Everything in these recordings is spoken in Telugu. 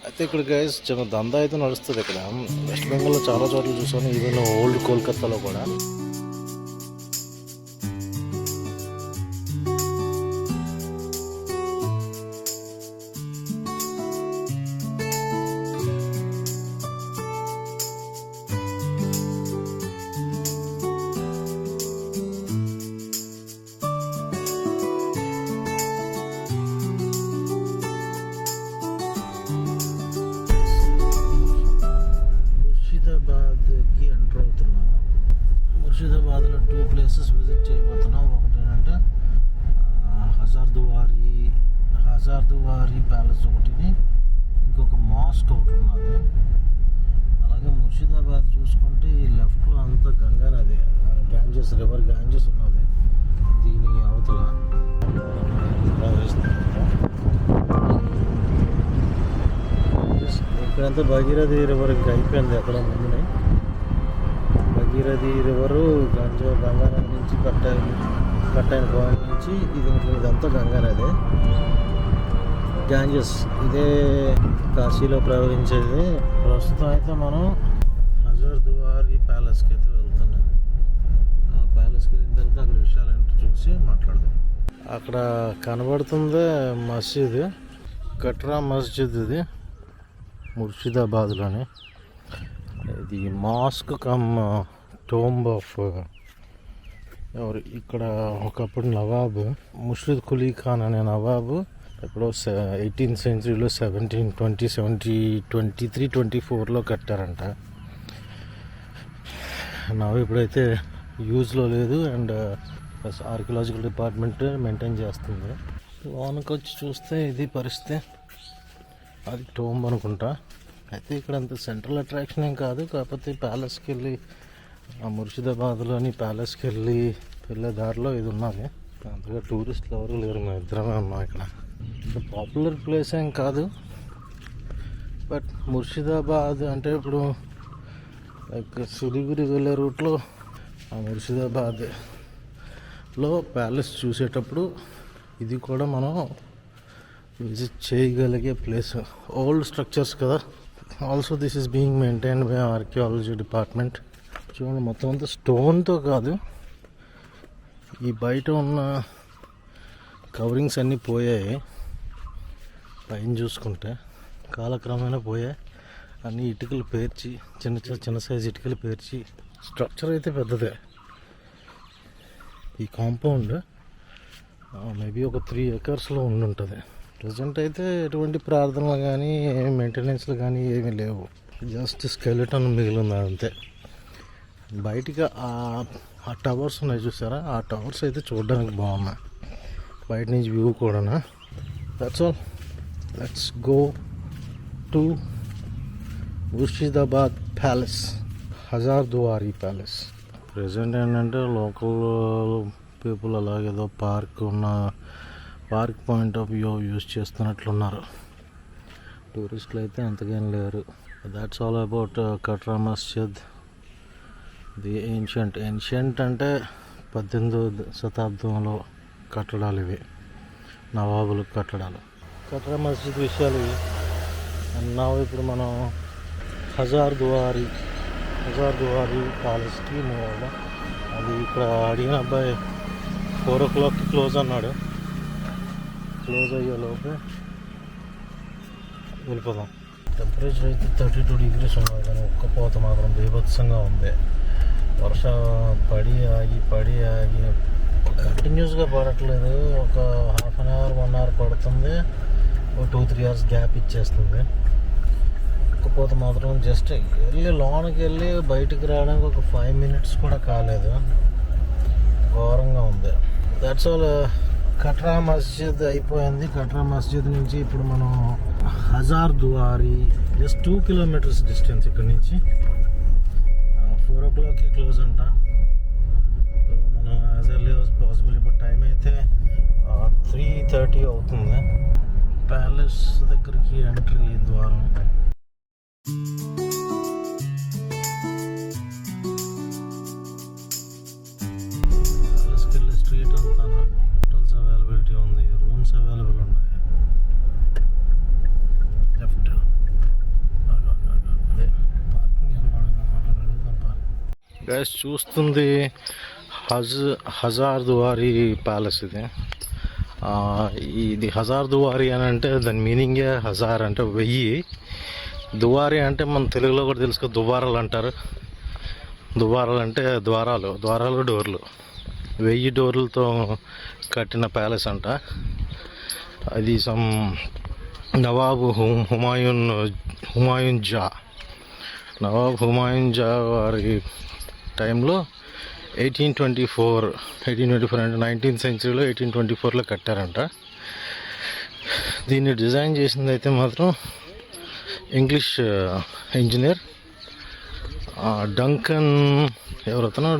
అయితే ఇక్కడ గైస్ చిన్న దందా అయితే నడుస్తుంది ఇక్కడ. వెస్ట్ బెంగాల్లో చాలా చోట్ల చూసాను, ఈవెన్ ఓల్డ్ కోల్కతాలో కూడా. ముర్షిదాబాద్కి ఎంటర్ అవుతున్నాం. ముర్షిదాబాద్లో 2 ప్లేసెస్ విజిట్ చేయబోతున్నాం. ఒకటి ఏంటంటే హజార్దువారీ ప్యాలెస్ ఒకటిని, ఇంకొక మాస్క్ ఒకటి ఉన్నది. అలాగే ముర్షిదాబాద్ చూసుకుంటే ఈ లెఫ్ట్లో అంతా గంగా నది, గ్యాంజెస్ రివర్ గ్యాంజెస్ ఉన్నది. దీని అవతల ఇక్కడంతా భగీరథి రివర్ ఇంకా అయిపోయింది. అక్కడ ముందునే భగీరథి రివరు గంగా నది నుంచి కట్ అయిన పాయింట్ నుంచి ఇదంతా గంగా నది. గ్యాంజెస్ ఇదే కాశీలో ప్రవహించేది. ప్రస్తుతం అయితే మనం హజార్దువారీ ప్యాలెస్కి అయితే వెళ్తున్నాం. ఆ ప్యాలెస్కి వెళ్ళిన తర్వాత అక్కడ విషయాలంటే చూసి మాట్లాడదాం. అక్కడ కనబడుతుంది మసీద్, కట్రా మస్జిద్. ఇది ముర్షిదాబాద్లోనే. ఇది మాస్క్ కమ్ టోంబ్ ఆఫ్ ఎవరు ఇక్కడ ఒకప్పుడు నవాబ్ ముర్షిద్ కులీ ఖాన్ అనే నవాబు ఎప్పుడో 18th సెంచరీలో 2324లో కట్టారంట. నవాబ్ ఇప్పుడైతే యూజ్లో లేదు, అండ్ ఆర్కియలాజికల్ డిపార్ట్మెంట్ మెయింటైన్ చేస్తుంది. లోనికి వచ్చి చూస్తే ఇది పరిస్థితి. అది టోంబ్ అనుకుంటా. అయితే ఇక్కడ అంత సెంట్రల్ అట్రాక్షన్ ఏం కాదు, కాకపోతే ప్యాలెస్కి వెళ్ళి ముర్షిదాబాద్లోని ప్యాలెస్కి వెళ్ళే దారిలో ఇది ఉన్నది. అంతగా టూరిస్టులు ఎవరు లేరు, మేము ఇద్దరమే ఉన్నాం ఇక్కడ. ఇంత పాపులర్ ప్లేస్ ఏం కాదు, బట్ ముర్షిదాబాద్ అంటే ఇప్పుడు లైక్ సిలిగురి వెళ్ళే రూట్లో ఆ ముర్షిదాబాద్లో ప్యాలెస్ చూసేటప్పుడు ఇది కూడా మనం విజిట్ చేయగలిగే ప్లేస్. ఓల్డ్ స్ట్రక్చర్స్ కదా. Also this is being maintained by archaeology department. చూడండి, మొత్తం అంతా స్టోన్తో కాదు, ఈ బయట ఉన్న కవరింగ్స్ అన్నీ పోయాయి. పైన చూసుకుంటే కాలక్రమేణా పోయాయి. అన్ని ఇటుకలు పేర్చి చిన్న సైజు ఇటుకలు పేర్చి స్ట్రక్చర్ అయితే పెద్దదే. ఈ కాంపౌండ్ మేబీ ఒక 3 acresలో ఉండుంటుంది. ప్రజెంట్ అయితే ఎటువంటి ప్రార్థనలు కానీ మెయింటెనెన్స్లు కానీ ఏమీ లేవు, జస్ట్ స్కెలిటన్ మిగిలింది అంతే. బయటికి ఆ టవర్స్ ఉన్నాయి చూసారా, ఆ టవర్స్ అయితే చూడడానికి బాగున్నాయి బయట నుంచి వ్యూ కూడా. That's all. Let's go to Murshidabad palace, Hazarduari palace. Present ఏంటంటే లోకల్ పీపుల్ అలాగేదో park point of view use చేస్తున్నట్లున్నారు. టూరిస్టులు అయితే అంతగా లేరు. That's all about Katra Masjid. The ancient అంటే 18వ శతాబ్దంలో కట్టడాలు ఇవి, నవాబులు కట్టడాలు. కట్రా మస్జిద్ విషయాలు ఇవి. అన్నావు ఇప్పుడు మనం హజార్దువారీ ప్యాలెస్కి మూవ్ అవ్వడం. అది ఇక్కడ అడిగిన అబ్బాయి 4 o'clockకి క్లోజ్ అన్నాడు. క్లోజ్ అయ్యేలోపు వెళ్ళిపోదాం. టెంపరేచర్ అయితే 32 degrees ఉన్నది, కానీ ఉక్కపోత మాత్రం బీభత్సంగా ఉంది. వర్షం పడి ఆగి కంటిన్యూస్గా పడట్లేదు. ఒక 1/2 hour 1 hour పడుతుంది, ఒక 2-3 hours గ్యాప్ ఇచ్చేస్తుంది. ఉక్కపోత మాత్రం జస్ట్ లోనికి వెళ్ళి బయటికి రావడానికి ఒక 5 minutes కూడా కాలేదు, ఘోరంగా ఉంది. That's all. కట్రా మస్జిద్ అయిపోయింది. కట్రా మస్జిద్ నుంచి ఇప్పుడు మనం హజార్దువారీ జస్ట్ 2 kilometers డిస్టెన్స్ ఇక్కడ నుంచి. 4 o'clockకి క్లోజ్ అంట. మనం యాజ్ ఎర్లీ యాజ్ పాసిబుల్. ఇప్పుడు టైం అయితే 3:30 అవుతుంది. ప్యాలెస్ దగ్గరికి ఎంట్రీ ద్వారం. ప్యాలెస్కి వెళ్ళే స్ట్రీట్ అంతా హోటల్స్ అవైలబిలిటీ ఉంది, రూమ్స్ అవైలబుల్ ఉన్నాయి. లెఫ్ట్ గైస్ చూస్తుంది హజార్ దువారీ ప్యాలెస్ ఇది. ఇది హజార్ దువారీ అని అంటే దాని మీనింగే హజార్ అంటే 1000, దువారీ అంటే మన తెలుగులో కూడా తెలుసుకో దువారాలు అంటారు. దువారాలు అంటే ద్వారాలు, డోర్లు, 1000 డోర్లతో కట్టిన ప్యాలెస్ అంట. అది నవాబు హుమాయూన్ జా వారి టైంలో 1824 అంటే 19th సెంచరీలో 1824లో కట్టారంట. దీన్ని డిజైన్ చేసింది అయితే మాత్రం ఇంగ్లీష్ ఇంజనీర్ డంకన్, ఎవరతనో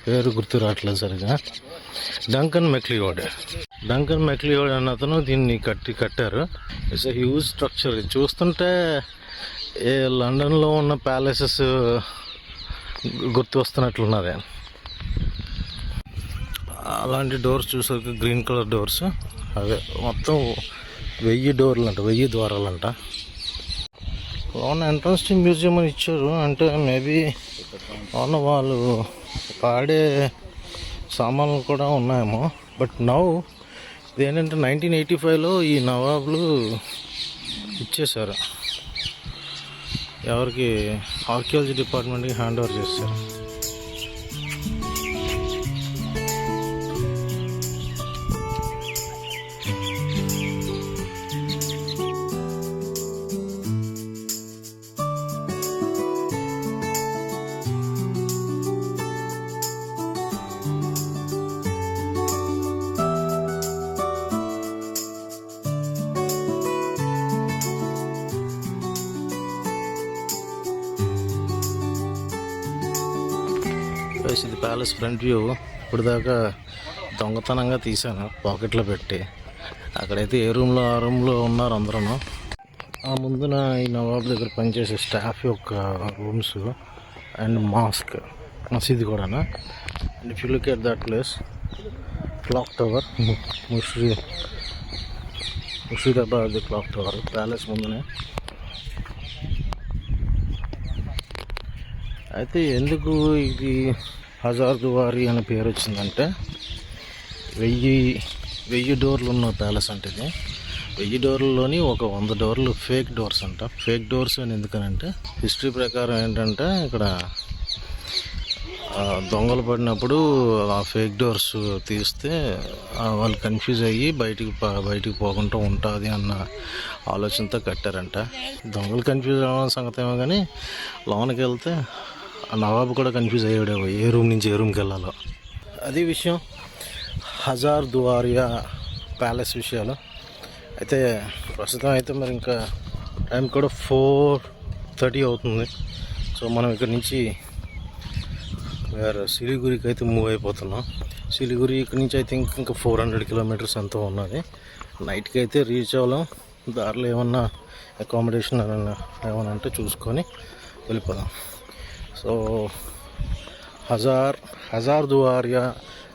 పేరు గుర్తు రావట్లేదు సరిగా, డంకన్ మెక్లియోడ్ అన్న అతను దీన్ని కట్టారు. It's a huge structure. చూస్తుంటే ఏ లండన్లో ఉన్న ప్యాలెసెస్ గుర్తు వస్తున్నట్లున్నది. అలాంటి డోర్స్ చూసాక గ్రీన్ కలర్ డోర్స్, అవే మొత్తం 1000 డోర్లు అంట, 1000 ద్వారాలంట. లోన ఇంట్రెస్టింగ్ మ్యూజియం అని ఇచ్చారు, అంటే మేబీ అవును వాళ్ళు వాడే సామాన్లు కూడా ఉన్నాయేమో. బట్ నౌ ఇదేంటంటే 1985లో ఈ నవాబులు ఇచ్చేశారు, ఎవరికి, ఆర్కియాలజీ డిపార్ట్మెంట్కి హ్యాండ్ ఓవర్ చేశారు. ఇది ప్యాలెస్ ఫ్రంట్ వ్యూ. ఇప్పుడు దాకా దొంగతనంగా తీసాను పాకెట్లో పెట్టి. అక్కడైతే ఏ రూమ్లో ఆ రూమ్లో ఉన్నారు అందరూ. ఆ ముందున ఈ నవాబ్ దగ్గర పనిచేసే స్టాఫ్ యొక్క రూమ్స్ అండ్ మసీద్ కూడా. And if you look at that place, clock tower, Murshidabad clock tower palace ముందునే. అయితే ఎందుకు ఇది హజార్ దువారీ అనే పేరు వచ్చిందంటే 1000 డోర్లు ఉన్న ప్యాలెస్ అంటే ఇది. 1000 డోర్లలోని ఒక 100 డోర్లు ఫేక్ డోర్స్ అంట. ఫేక్ డోర్స్ అని ఎందుకనంటే హిస్టరీ ప్రకారం ఏంటంటే ఇక్కడ దొంగలు పడినప్పుడు ఆ ఫేక్ డోర్స్ తీస్తే వాళ్ళు కన్ఫ్యూజ్ అయ్యి బయటికి పోకుండా ఉంటుంది అన్న ఆలోచనతో కట్టారంట. దొంగలు కన్ఫ్యూజ్ అవ్వడం సంగతి ఏమో కానీ లోనికి వెళ్తే ఆ నవాబు కూడా కన్ఫ్యూజ్ అయ్యాడేమో ఏ రూమ్ నుంచి ఏ రూమ్కి వెళ్ళాలో. అది విషయం హజార్ దువారియా ప్యాలెస్ విషయాలు. అయితే ప్రస్తుతం అయితే మరి ఇంకా టైం కూడా 4:30 అవుతుంది. సో మనం ఇక్కడ నుంచి సిలిగురికి అయితే మూవ్ అయిపోతున్నాం. సిలిగురి ఇక్కడ నుంచి ఐ థింక్ ఇంకా 400 కిలోమీటర్స్ ఎంతో ఉన్నది. నైట్కి అయితే రీచ్ అవ్వలేం. దారిలో ఏమన్నా అకామిడేషన్ ఏమన్నా అంటే చూసుకొని వెళ్ళిపోదాం. సో హజార్ దువారియా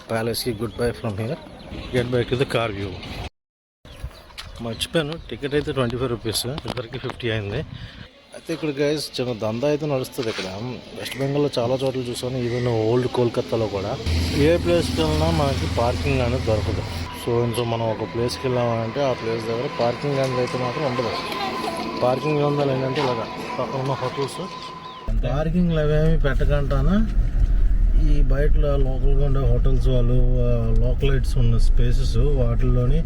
ప్యాలెస్కి goodbye from here. Get back to the car view. మర్చిపోయాను, టికెట్ అయితే 25 రూపీస్, ఇద్దరికి 50 అయింది. అయితే ఇక్కడ గైస్ చిన్న దందా అయితే నడుస్తుంది. ఇక్కడ వెస్ట్ బెంగాల్లో చాలా చోట్ల చూసాను, ఈవెన్ ఓల్డ్ కోల్కత్తాలో కూడా. ఏ ప్లేస్కి వెళ్ళినా మనకి పార్కింగ్ అనేది దొరకదు. సో మనం ఒక ప్లేస్కి వెళ్ళామంటే ఆ ప్లేస్ దగ్గర పార్కింగ్ అనేది అయితే మాత్రం ఉండదు. పార్కింగ్ ఉండాలి ఏంటంటే ఇలాగా పక్కన ఉన్న హోటల్స్ పార్కింగ్లు అవేమి పెట్టకంటానా ఈ బయటలో లోకల్గా ఉండే హోటల్స్ వాళ్ళు లోకలైట్స్ ఉన్న స్పేసెస్ వాటిల్లోని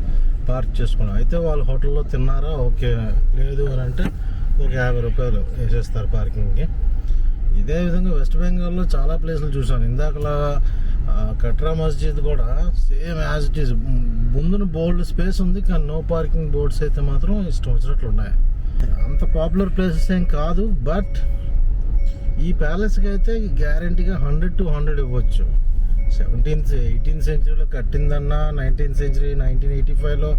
పార్క్ చేసుకున్నాం. అయితే వాళ్ళు హోటల్లో తిన్నారా ఓకే, లేదు అని అంటే ఒక 50 రూపాయలు వేసేస్తారు పార్కింగ్కి. ఇదే విధంగా వెస్ట్ బెంగాల్లో చాలా ప్లేసులు చూసాను. ఇందాకలా కట్రా మస్జిద్ కూడా సేమ్ యాజ్ ఇట్ ఈస్. ముందున బోల్డ్ స్పేస్ ఉంది కానీ నో పార్కింగ్ బోర్డ్స్ అయితే మాత్రం ఇష్టం వచ్చినట్లు ఉన్నాయి. అంత పాపులర్ ప్లేసెస్ ఏం కాదు, బట్ ఈ ప్యాలెస్కి అయితే గ్యారంటీగా 100 to 100 ఇవ్వచ్చు. 18th సెంచరీలో కట్టిందన్నా 19th సెంచరీ 1985లో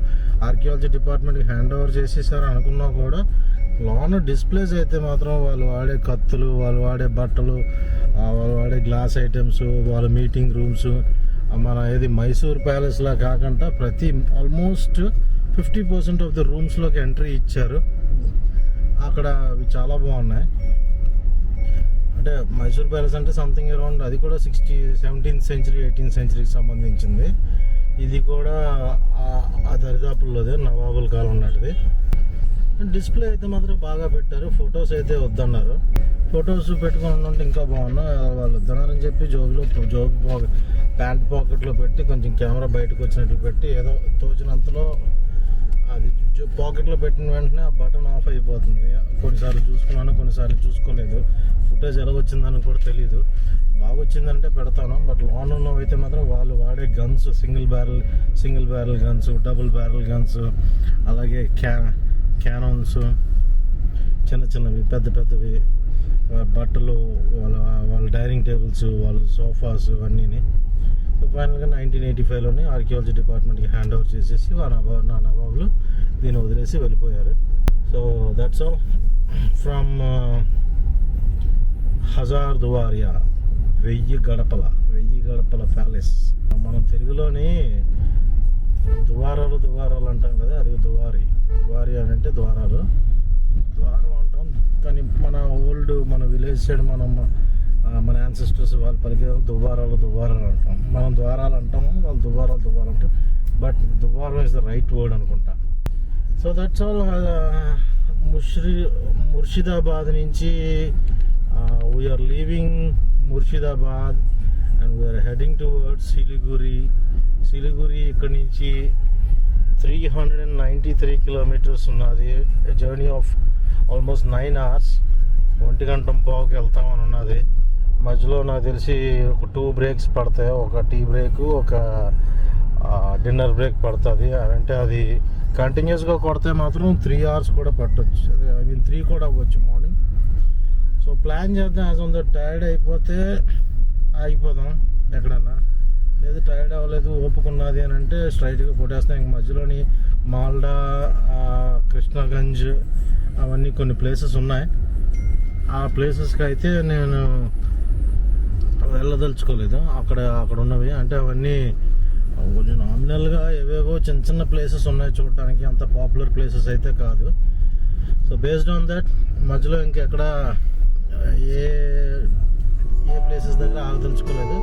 ఆర్కియాలజీ డిపార్ట్మెంట్కి హ్యాండ్ ఓవర్ చేసేసారు అనుకున్నా కూడా లోన డిస్ప్లేస్ అయితే మాత్రం వాళ్ళు వాడే కత్తులు, వాళ్ళు వాడే బట్టలు, వాళ్ళు వాడే గ్లాస్ ఐటమ్స్, వాళ్ళ మీటింగ్ రూమ్స్, మన ఏది మైసూర్ ప్యాలెస్లా కాకుండా ప్రతి ఆల్మోస్ట్ 50% ఆఫ్ ద రూమ్స్లోకి ఎంట్రీ ఇచ్చారు. అక్కడ అవి చాలా బాగున్నాయి. అంటే మైసూర్ ప్యాలెస్ అంటే సంథింగ్ అరౌండ్ అది కూడా 17th century 18th centuryకి సంబంధించింది. ఇది కూడా ఆ దరిదాపుల్లోదే నవాబుల కాలం నాటిది. డిస్ప్లే అయితే మాత్రం బాగా పెట్టారు. ఫొటోస్ అయితే వద్దన్నారు. ఫొటోస్ పెట్టుకొని ఉంటే ఇంకా బాగున్నా, వాళ్ళు వద్దన్నారని చెప్పి జోబు ప్యాంట్ పాకెట్లో పెట్టి కొంచెం కెమెరా బయటకు వచ్చినట్లు పెట్టి ఏదో తోచినంతలో అది పాకెట్లో పెట్టిన వెంటనే ఆ బటన్ ఆఫ్ అయిపోతుంది. కొన్నిసార్లు చూసుకున్నాను, కొన్నిసార్లు చూసుకోలేదు. ఫుటేజ్ ఎలా వచ్చిందని కూడా తెలీదు. బాగా వచ్చిందంటే పెడతాను. బట్ లోన్లో అయితే మాత్రం వాళ్ళు వాడే guns single barrel guns, double barrel guns, అలాగే క్యానన్స్, చిన్నవి పెద్దవి, బట్టలు, వాళ్ళ డైనింగ్ టేబుల్స్, వాళ్ళ సోఫాస్ అన్నీని. సో ఫైనల్గా 1985లోనే ఆర్కియాలజీ డిపార్ట్మెంట్కి హ్యాండ్ ఓవర్ చేసేసి నా నవాబులు దీన్ని వదిలేసి వెళ్ళిపోయారు. So that's all from Hazarduari, 1000 గడపల ప్యాలెస్. మనం తెలుగులోని దువారాలు అంటాం కదా, అది దువారి అని అంటే ద్వారం అంటాం. కానీ మన విలేజ్ సైడ్ మన యాన్సిస్టర్స్ వాళ్ళు పలికే దువారాలు అంటాం. మనం ద్వారాలు అంటాము, వాళ్ళు దువారాలు అంటాం. బట్ దువారం ఇస్ ద రైట్ వర్డ్ అనుకుంటా. So that's all. ముర్షిదాబాద్ నుంచి we're leaving Murshidabad and we're heading towards Siliguri. ఇక్కడ నుంచి 393 kilometers ఉన్నది. Journey of almost 9 hours. 1 గంట పావుకి వెళ్తామని ఉన్నది. మధ్యలో నాకు తెలిసి ఒక 2 breaks పడతాయి. ఒక టీ బ్రేక్, ఒక డిన్నర్ బ్రేక్ పడుతుంది. అంటే అది కంటిన్యూస్గా కొడితే మాత్రం 3 hours కూడా పట్టవచ్చు. 3 కూడా అవ్వచ్చు మార్నింగ్. సో ప్లాన్ చేద్దాం. యాజ్ ఆన్ ద టైర్డ్ అయిపోతే ఆగిపోదాం ఎక్కడన్నా, లేదు టైర్డ్ అవ్వలేదు ఓపుకున్నది అని అంటే స్ట్రైట్గా కొట్టేస్తాం. ఇంక మధ్యలోని మాల్డా, కృష్ణగంజ్ అవన్నీ కొన్ని ప్లేసెస్ ఉన్నాయి. ఆ ప్లేసెస్కి అయితే నేను వెళ్ళదలుచుకోలేదు. అక్కడ ఉన్నవి అంటే అవన్నీ కొంచెం నామినల్గా ఏవేవో చిన్న ప్లేసెస్ ఉన్నాయి చూడటానికి, అంత పాపులర్ ప్లేసెస్ అయితే కాదు. సో బేస్డ్ ఆన్ దట్ మధ్యలో ఇంకెక్కడ ఏ ప్లేసెస్ దగ్గర ఆగదలుచుకోలేదు.